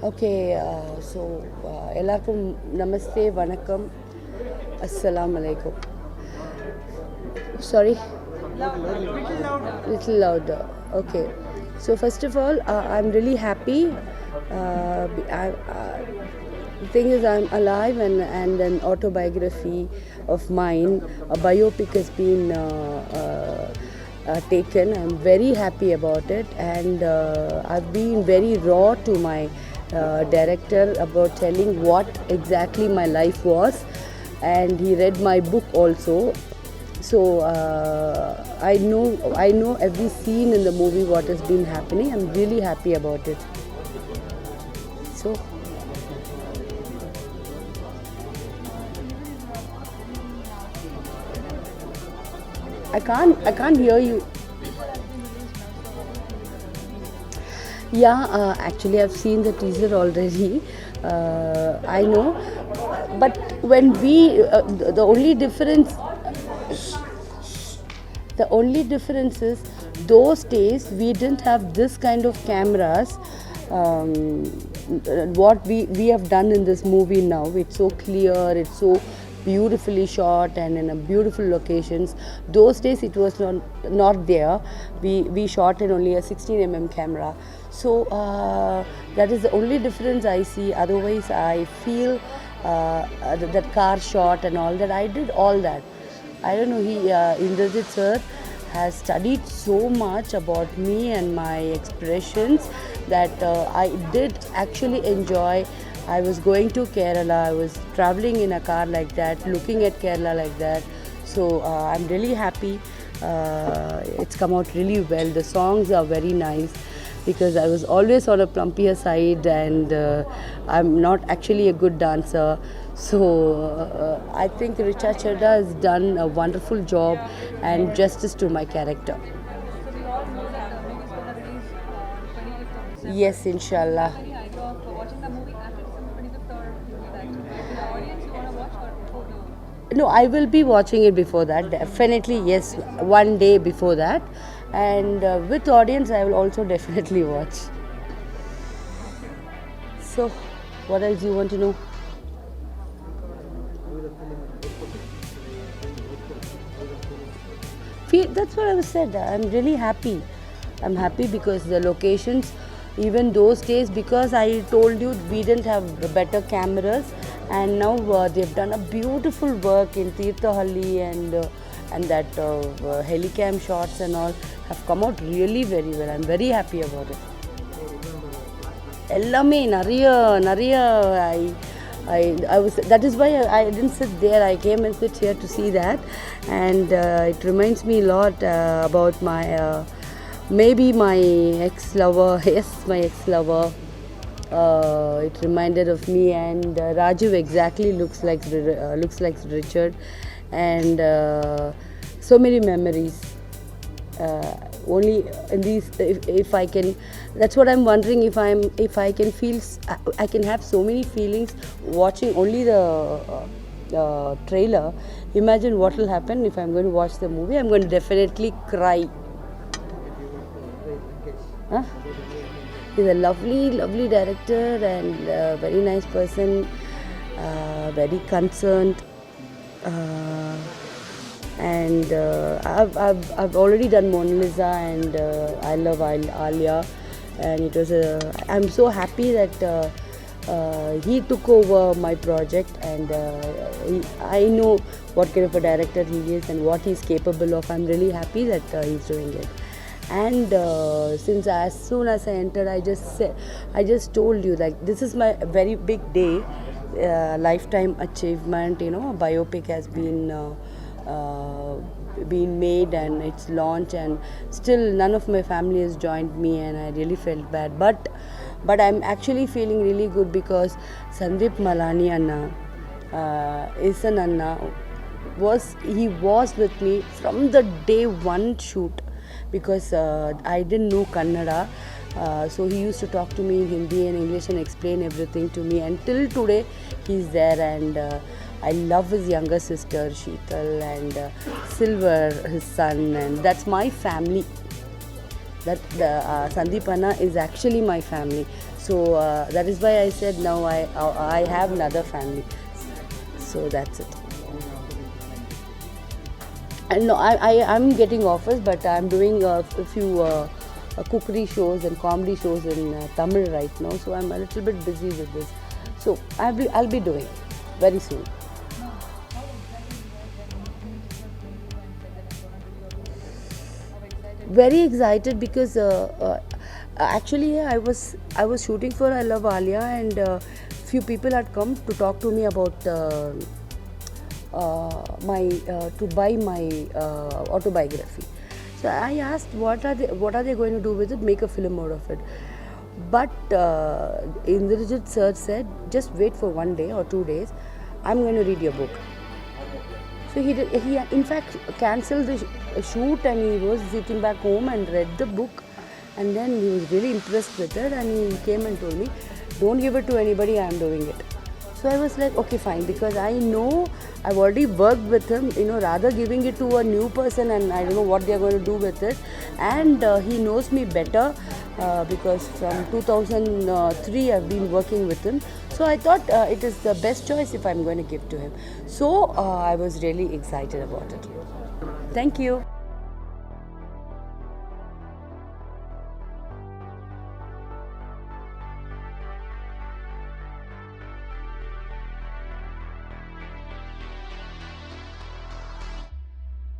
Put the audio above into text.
Okay, எல்லாருக்கும் நமஸ்தே வணக்கம் assalamu alaikum. Sorry, little louder. Okay, so first of all, I'm really happy. The thing is, I'm alive, and an autobiography of mine, a biopic has been taken. I'm very happy about it, and I've been very raw to my director about telling what exactly my life was, and he read my book also. So I know every scene in the movie what has been happening. I'm really happy about it. So I can't hear you. Yeah, actually, I've seen the teaser already. I know, but when we the only difference is those days we didn't have this kind of cameras. Um, what we have done in this movie now, it's so clear, it's so beautifully shot and in a beautiful locations. Those days it was not there. We shot in only a 16 mm camera. So that is the only difference I see. Otherwise, I feel that car shot and all that. I did all that. I don't know. Indrajit sir has studied so much about me and my expressions that I did actually enjoy. I was going to Kerala. I was traveling in a car like that, looking at Kerala like that. So I'm really happy. It's come out really well. The songs are very nice because I was always on a plumpier side, and I'm not actually a good dancer. So I think Richa Chadha has done a wonderful job and justice to my character. Yes, inshallah. No, I will be watching it before that. Definitely, yes, one day before that. And with audience, I will also definitely watch. So, what else do you want to know? That's what I was said. I'm really happy. I'm happy because the locations, even those days, because I told you we didn't have better cameras, and now they've done a beautiful work in Tirthahalli, and that helicam shots and all have come out really very well. I'm very happy about it. எல்லாமே நிறைய I was, that is why I didn't sit there. I came and sit here to see that, and it reminds me a lot about my maybe my ex-lover. Yes, my ex-lover. It reminded of me, and Rajiv exactly looks like Richard, and so many memories. Only in these, if I can, that's what I'm wondering, if I can feel, I can have so many feelings watching only the trailer. Imagine what will happen if I'm going to watch the movie. I'm going to definitely cry. Huh? He's a lovely director and very nice person, very concerned. And I've already done Mona Lisa, and I love Alia, and it was I'm so happy that he took over my project, and I know what kind of a director he is and what he's capable of. I'm really happy that he's doing it. And since as soon as I entered, I just told you that this is my very big day, lifetime achievement. You know, a biopic has been made and it's launched, and still none of my family has joined me, and I really felt bad, but I'm actually feeling really good because Sandeep Malani Anna, Isan Anna, he was with me from the day one shoot, because I didn't know Kannada. So he used to talk to me in Hindi and English and explain everything to me, and till today he's there. And I love his younger sister Sheetal, and Silver, his son, and that's my family. That Sandeep Anna is actually my family. So that is why I said now I have another family. So that's it. And no, I'm getting offers, but I'm doing a few cookery shows and comedy shows in Tamil right now. So I'm a little bit busy with this. So I'll be doing very soon. Very excited because actually I was shooting for I Love Alia, and few people had come to talk to me about my to buy my autobiography. So I asked what are they going to do with it? Make a film out of it. But Indrajit sir said, just wait for 1 day or 2 days. I'm going to read your book. So he in fact cancelled the shoot, and he was sitting back home and read the book, and then he was really impressed with it, and he came and told me, don't give it to anybody, I am doing it. So I was like, okay, fine, because I know I've already worked with him, rather giving it to a new person and I don't know what they're going to do with it. And he knows me better because from 2003 I've been working with him. So I thought it is the best choice if I'm going to give to him. So I was really excited about it. Thank you.